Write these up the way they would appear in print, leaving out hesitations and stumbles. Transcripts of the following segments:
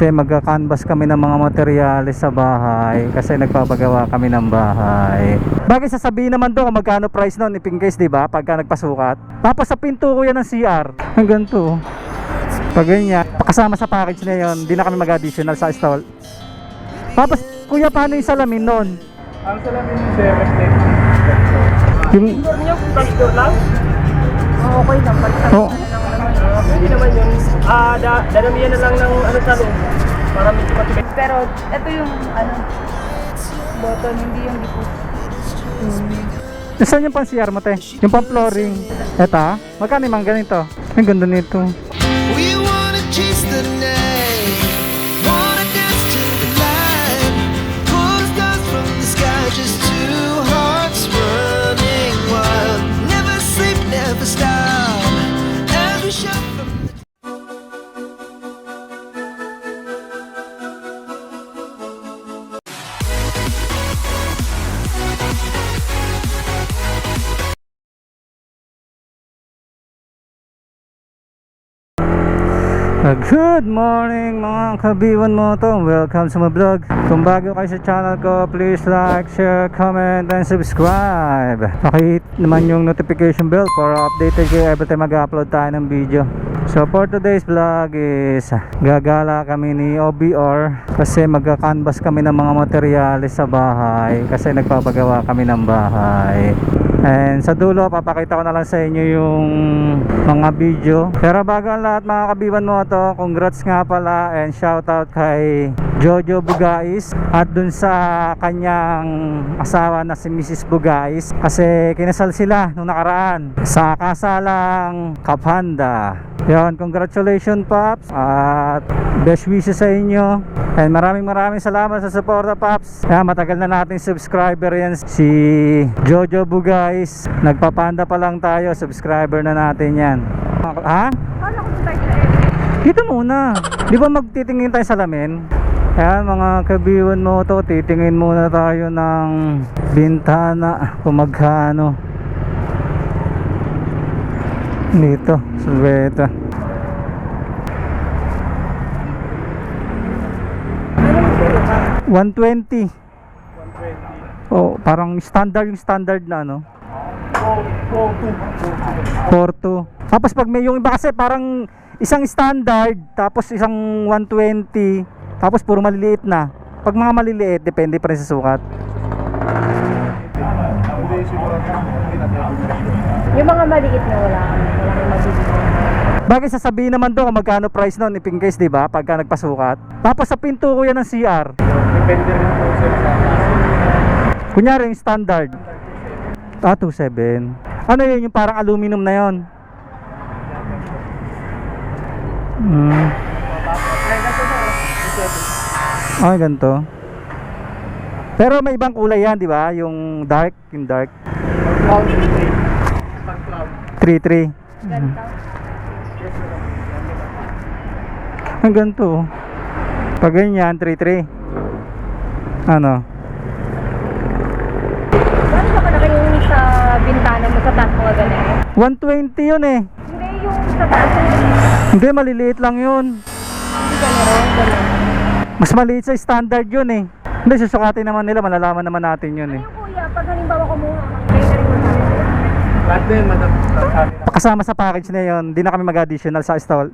Kasi magka-canvas kami ng mga materyales sa bahay. Kasi nagpapagawa kami ng bahay. Bagay sasabihin naman doon kung magkano price nun, if in case, diba? Pagka nagpasukat. Tapos sa pinto ko yan ng CR. Hanggang to. Pag ganyan, kasama sa package na yun, hindi na kami mag-additional sa stall. Tapos, kuya, paano yung salamin nun? Ang salamin yung reflective. Yung... Door nyo, front door lang? Okay lang, Oh. Hindi naman yun. Dadamihan na lang ng ano sa loob. Para medyo matibay. Pero ito yung button, hindi yung lipo. Saan yung pang-CR mo, te? Yung pang-flooring. Eto, magkano yung mga ganito? Ang ganda nito. We wanna chase the night, wanna dance to the light, pull stars from the sky, just two hearts running wild, never sleep, never stop, every shot from the Good morning mga kabiwan mo to. Welcome sa my vlog. Kung bago kayo sa channel ko, please like, share, comment, and subscribe. Pakihit naman yung notification bell para updated kayo every time mag-upload tayo ng video. So for today's vlog is gagala kami ni OBR kasi magka-canvas kami ng mga materyales sa bahay kasi nagpapagawa kami ng bahay. And sa dulo papakita ko na lang sa inyo yung mga video. Pero bago ang lahat mga kabiwan mo to, congrats nga pala and shoutout kay Jojo Bugais at dun sa kanyang asawa na si Mrs. Bugais kasi kinasal sila nung nakaraan sa kasalang Kapanda. Yon, congratulations Pops at best wishes sa inyo and maraming salamat sa suporta Pops. Matagal na nating subscriber yan si Jojo Bugais. Nagpapanda pa lang tayo, subscriber na natin yan. Ha? Paano ko start sa edit? Dito muna. Di ba magtitingin tayo sa salamin? Ayan mga kabiwan mo to, titingin muna tayo ng bintana kung magkano. Dito, Sulweta. $120. Oh, parang standard yung standard na ano. 4.2. Tapos pag may yung iba kasi parang isang standard tapos isang 120 tapos puro maliliit na. Pag mga maliliit depende pa rin sa sukat. Yung mga maliit na wala kang mabibili. Bagay sasabihin naman doon kung magkano price nun if in case, diba? Pagka nagpasukat. Tapos sa pinto ko yan ng CR. Depende rin po sa Kunyari yung standard 2.7. Ano yun yung parang aluminum na yun? Ay ganito. Pero may ibang kulay yan, diba? Yung dark, yung dark 3.3. Ang ganito. Pag ganyan 3.3. Ano? Paano ba kalaki yung sa bintana mo sa taas mga ganyan? 120 yun eh. Hindi yung sa taas. Hindi, maliliit lang yun. Hindi gano'n. Mas maliit sa standard yun eh. Hindi, susukatin naman nila, malalaman naman natin yun eh. Yung kuya, pag halimbawa kumuha, kayo na rin mo sabi. lahat din, madam. Kasama sa package na yun, hindi na kami mag-additional sa stall.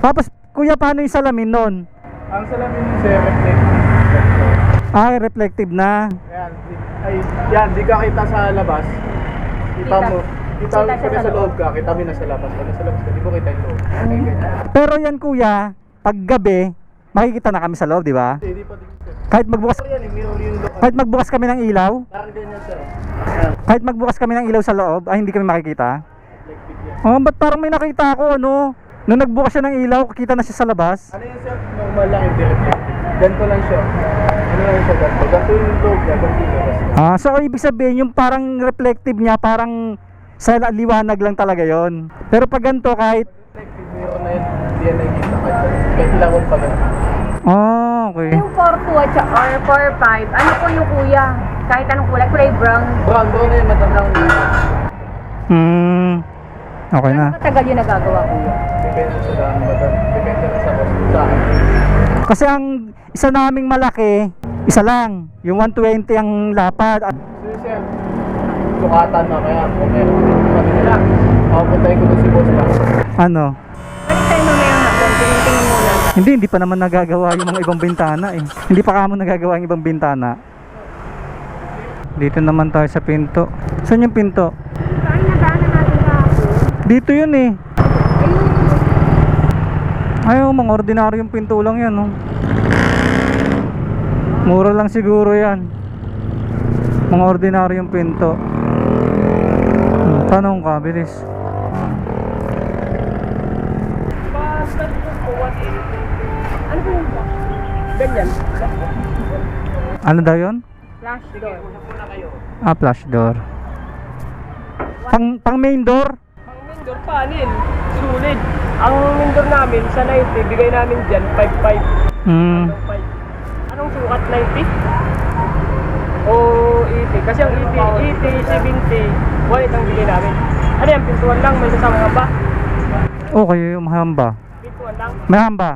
Tapos, kuya, paano yung salamin nun? Ang salamin yung reflective. Ay, reflective na. Ayan, yan, di ka kita sa labas. Kita mo. Kita mo sa loob ka, kita mo na sa labas. Pag nasa labas ka, di mo kita yung loob. Okay, ganyan. Pero yan kuya, pag gabi, makikita na kami sa loob, di ba? Hindi pa din sir. Kahit magbukas, Yan, mirror yung loob. kahit magbukas kami ng ilaw, Parang ganyan sir. Ayan, kahit magbukas kami ng ilaw sa loob, ay hindi kami makikita. reflective yan. Oh, ba't parang may nakita ako, ano? Nung nagbukas siya ng ilaw, kita na siya sa labas. Ano yan sir? Normal lang, hindi reflective. Ganito lang siya. Ano lang siya, ganito. Ganito yung loob niya, ganito yung labas. So ibig sabihin, yung parang reflective niya, parang sa liwanag lang talaga yon. Pero pag ganito, kahit... Reflective mirror na yan, hindi yan nakikita. Kahit ilawon pa ganito. Okay. Yung 4.2 at saka or 4.5, ano po yung kuya? Kahit anong kulay brown. Brown, brown na yun, madam brown na yun. Okay na. Ano katagal yung nagagawa kuya? Depende sa daan, madam. Depende na sa akin. Kasi ang isa naming malaki, isa lang. Yung 120 ang lapad. At Sige, sir. Sukatan na kaya kung meron kami nila. Papuntahin ko doon si boss lang. ano, Balik tayo mamaya hapon, tingin muna. hindi pa naman nagagawa yung mga ibang bintana eh. Hindi pa kamo nagagawa yung ibang bintana. Dito naman tayo sa pinto. Saan yung pinto? Saan nadaanan natin kahapon? Dito yun eh. Ayaw, mga ordinaryong pinto lang yan, no? Mura lang siguro yan. Mga ordinaryong pinto. Tanong ka, bilis. Ano po yung ganyan? Ano daw yun? Flash door. Ah, flash door. Pang main door? Ang vendor panel, sulit. Ang vendor namin sa 90, bigay namin dyan 5.5. Hmm. 5. Anong sukat 90? O 80? Kasi ang 80, 70, wallet ang bigay namin. Ano yan, pintuan lang, may kasama hamba? Okay, yung hamba. Pintuan lang. May hamba.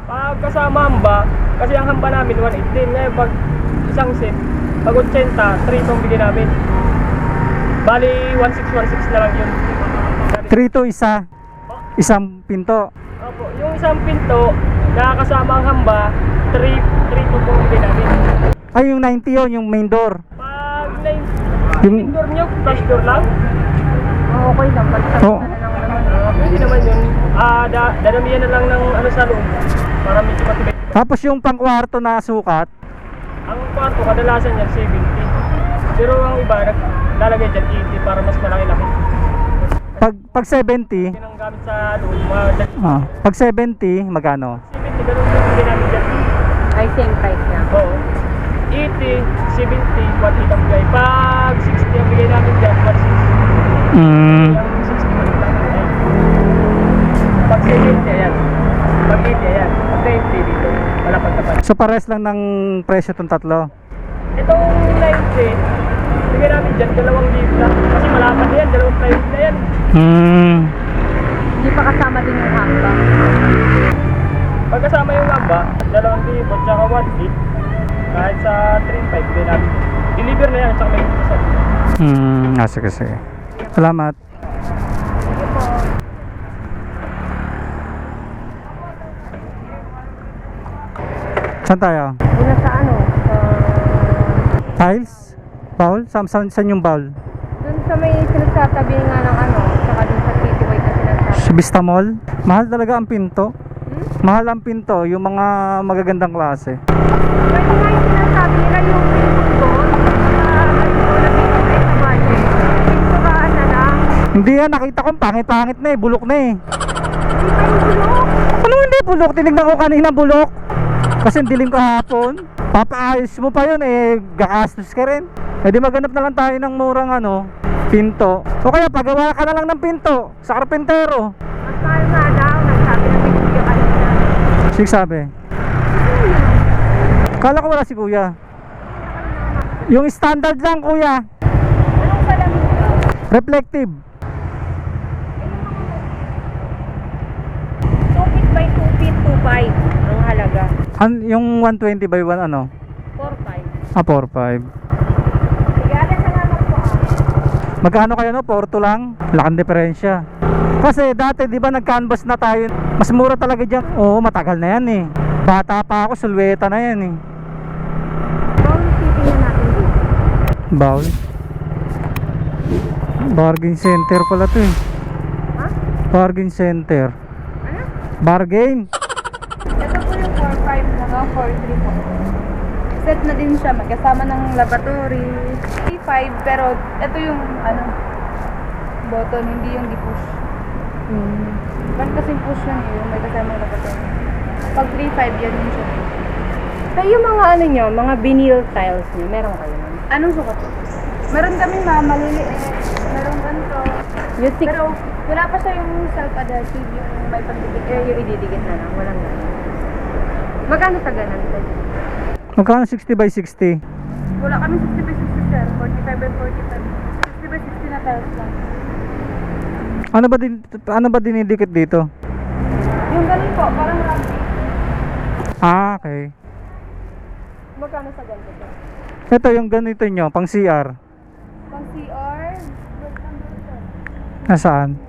Pag kasama hamba, kasi ang hamba namin 118. Ngayon pag isang set, pag 80, 3 itong bigay namin. Bali, 1616 na lang yun. 3 to isa. Isang pinto. Opo, yung isang pinto, nakakasama ang hamba, 3 po pong bigay namin. Ay, yung 90 yun, yung main door. Pag Yung- door nyo, flash door lang, Okay lang, balik Oh. na lang naman. pwede naman yun. Dadamihan na lang ng ano sa loob, para medyo matibay. Tapos yung pangkwarto na sukat, Ang kwarto, kadalasan yan 70. Pero ang iba, naglalagay dyan 80 para mas malaki-laki. pag 70, Yun ang gamit sa loob, mga pag 70, magkano? 70, ganun yung bigay namin dyan. Ay, same price na. Oo. 80, 70, 180 ang bigay. Pag 60 ang bigay namin dyan, 160. Hmm. Yung 60 lang natin. Pag 70, ayan. Pag 80, ayan. Pag 90 dito, wala pagtapat. So pares lang ng presyo tong tatlo. Itong 90, bigay namin dyan, 2,000 lang. Kasi malapad na yan, 2,000 na yan. Hmm. Hindi pa kasama din yung hamba. Pagkasama yung lamba, 2,000 tsaka 1 kahit sa 3,500 bigay namin. Deliver na yan, tsaka may isa. Sige, sige. Salamat. Saan tayo? Una sa ano? Tiles? Bowl? Saan yung bowl? Dun sa may sinasatabi nga ng ano, saka dun sa Cityway na sinasabi. Sa Vista Mall? Mahal talaga ang pinto. Mahal ang pinto, yung mga magagandang klase. Pwede nga yung sinasabi nila yung pinto doon. Sa budget. Pinturaan na lang. Hindi yan, nakita ko pangit-pangit na eh, bulok na eh. Hindi pa yung bulok. Ano hindi bulok? Tinignan ko kanina bulok. Kasi ang dilim kahapon. Papaayos mo pa yun eh, gagastos ka rin. Eh di maghanap na lang tayo ng murang ano, pinto. O kaya pagawa ka na lang ng pinto sa karpentero. Mas mahal nga daw. Nagsabi na may kuya kanina. Sige sabi. Kala ko wala si kuya. Yung standard lang kuya. Anong salamin daw? Reflective. 2 feet by 2 feet, 2.5 ang halaga. Yung 120 by 1 ano? 4.5. 4.5. Sige, ate, salamat po ah. Magkano kaya no? 4 lang? Laking diferensya. Kasi dati di ba nag-canvas na tayo. Mas mura talaga dyan. Oo, matagal na yan eh. Bata pa ako, sulweta na yan eh. Bawang titingnan natin dito. Bowl. Bargain center pala to eh. Ha? Bargain center. Ano? Bargain. Ito po yung 4.5 na 4.3 po. Set na din siya, magkasama ng lavatory. 3.5 pero ito yung ano, button, hindi yung di-push. Ba't kasing push yan eh, yung may kasama ng lavatory. Pag 3.5 yan din siya. Kaya yung mga ano nyo, mga vinyl tiles nyo, meron kayo nun? Anong sukat po? Meron kami maliliit. Meron ganito. Yung pero wala pa siya yung self-adhesive, yung may pagdidikit. Yung ididikit na lang, walang ganun. Magkano sa ganun? Magkano 60 by 60? Wala kami 60 by 60 sir, 45 by 45. 60 by 60 na tiles lang. Ano ba dinidikit dito? Yung ganun po, parang rubber. Ah, okay. Magkano sa ganito sir? Ito yung ganito nyo, pang CR. Pang CR, Nasaan?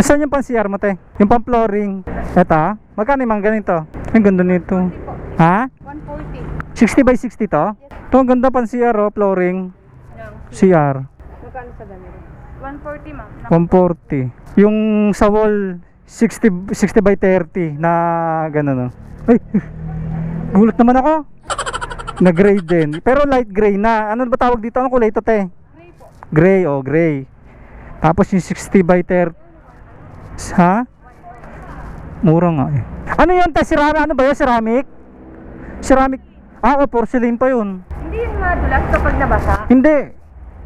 Saan yung pang CR mo, te? Yung pang flooring. Ito, ah? Magkano yung mga ganito? Ang ganda nito. Ha? 140. 60 by 60 to? Ito, ang ganda pang CR, oh, flooring. CR. Magkano sa ganito? 140 ma'am. 140. Yung sa wall, 60 by 30 na gano'n, no? Ay, gulat naman ako. Na gray din. Pero light gray na. Ano ba tawag dito? Ano kulay ito, te? Gray po. Gray, oh, gray. Tapos yung 60 by 30. Ha? Mura nga eh. Ano yun, te? Ceramic? Ano ba yun? Ceramic? Ceramic. Ah, oh, porcelain pa yun. Hindi yung madulas kapag nabasa. Hindi.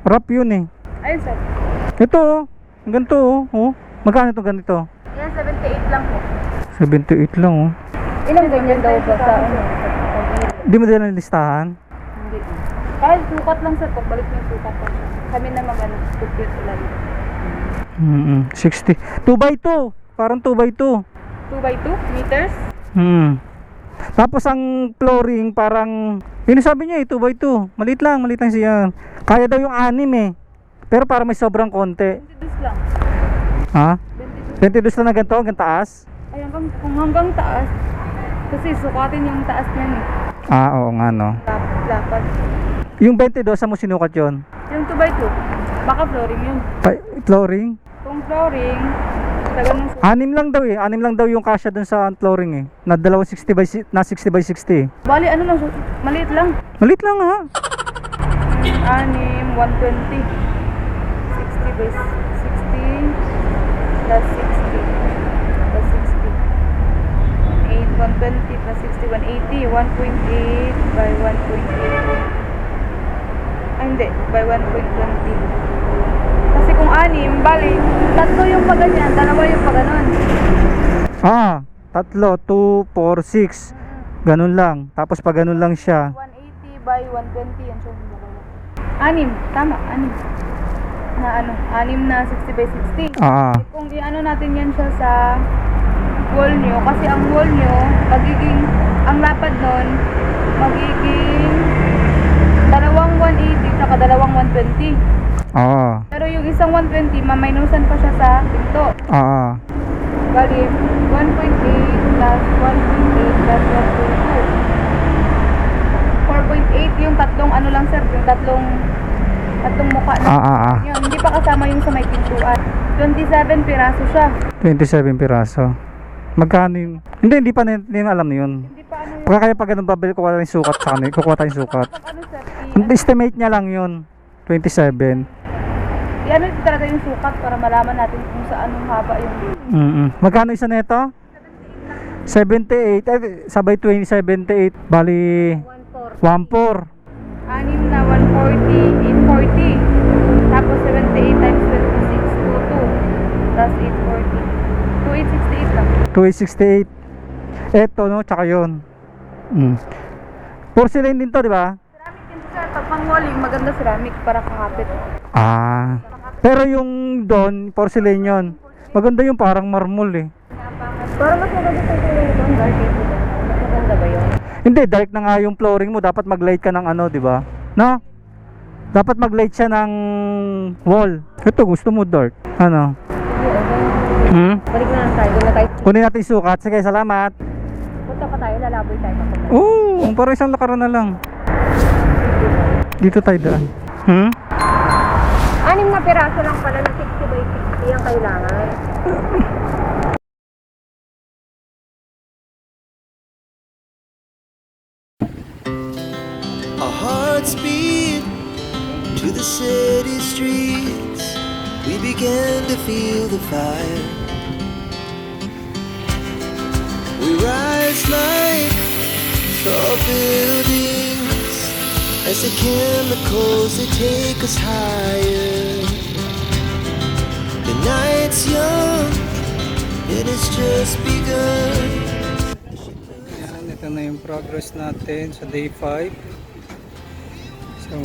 Wrap yun eh. Ayun sir. Ito, oh. Ang ganito, oh. Oh. Magkano itong ganito? Yan, 78 lang po. 78 lang, oh. Ilang ganyan daw ba sa ano? Di mo din ang listahan? Hindi. Kahit sukat lang sir, pagbalik mo yung sukat lang. Kami na mag-ano, compute lang. 60. 2 by 2. Parang 2 by 2. 2 by 2 meters? Tapos ang flooring parang, yun sabi niya eh, 2 by 2. Maliit lang siya. Kaya daw yung 6 eh. Pero parang may sobrang konti. 22 lang. Ha? 22. 22 lang na ganito, hanggang taas? Ay, kung hanggang taas. Kasi sukatin yung taas niyan eh. Ah, oo nga no. Lapad. Yung 22, saan mo sinukat yun? Yung 2 by 2, baka flooring yun. Flooring? Kung flooring, sa ganun sukat. 6 lang daw eh. 6 lang daw yung kasya dun sa flooring eh. Na 60 by 60. Bali, ano lang, maliit lang. Maliit lang ha. 6, 120. 60 by 60 plus 60 plus 60. 8, 120 plus 60, 180. 1.8 by 1.8. Ay, hindi. By 1.20. Kasi kung 6, bali, 3 yung pag ganyan, 2 yung pag ganon. Ah, 3, 2, 4, 6. Ganun lang. Tapos pag ganun lang siya. 180 by 120 yan siya. 6, tama, 6. Na ano, 6 na 60 by 60. Ah. Eh, kung i-ano natin yan siya sa wall nyo, kasi ang wall nyo, magiging, ang lapad nun, magiging dalawang 180 saka dalawang 120. Ah. Pero yung isang 120, maminusan pa siya sa pinto. Ah. Bali, 1.8 plus 1.8 plus 1.2. 4.8 yung tatlong ano lang sir, yung tatlong mukha na. Yun, hindi pa kasama yung sa may pintuan. 27 piraso siya. 27 piraso. Magkano yun? Hindi pa hindi na alam na yun. Hindi pa ano Pagka kaya pag ganun babalik kukuha tayong sukat sa kanil. Kukuha tayong sukat. pag ano sir, Estimate niya lang yun. 27. i-ano talaga yung sukat para malaman natin kung saan ang haba yung Magkano isa nito? 78. Sabay 20, 78. Bali 1.4. 1.4. 6 na 140, 840. Tapos 78 times 26, 22. Plus 840. 2868 lang. 2868. Eto no, tsaka yun. Porcelain din to, di ba? Ceramic din sir. Pag pang walling, maganda ceramic para kakapit. Ah. Pero yung doon, porcelain yun. Maganda yung parang marmol eh. Para mas maganda sa kulay nito, ang dark ito. Mas maganda ba yun? Hindi, dark na nga yung flooring mo. Dapat mag-light ka ng ano, di ba? No? Dapat mag-light siya ng wall. Ito, gusto mo dark. Ano? Balik na lang tayo. Doon na tayo. Kunin natin yung sukat. Sige, salamat. Punta pa tayo, lalaboy tayo. Oo, parang isang lakaran na lang. Dito tayo daan. 6 na piraso lang pala na 60 by 60 ang kailangan. Our hearts beat to the city streets. We began to feel the fire. We rise like tall buildings as the chemicals they take us higher. The night's young, it has just begun. Yan, ito na yung progress natin sa day 5. So,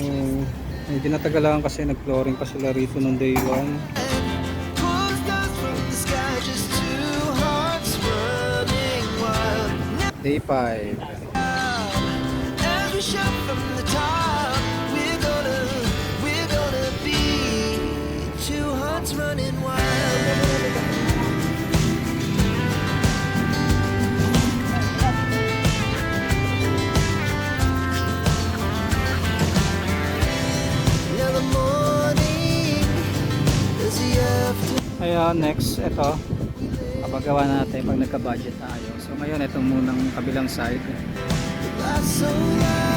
medyo natagalan kasi nag-flooring pa sila rito nung day 1. Pulls dust from the sky, just two hearts running wild. Day 5. As we shout from the top, we're gonna be two hearts running wild. Now the morning is the after. Ayan, next, ito. Kapagawa natin pag nagka-budget tayo. So ngayon, ito munang kabilang side. Lights so loud.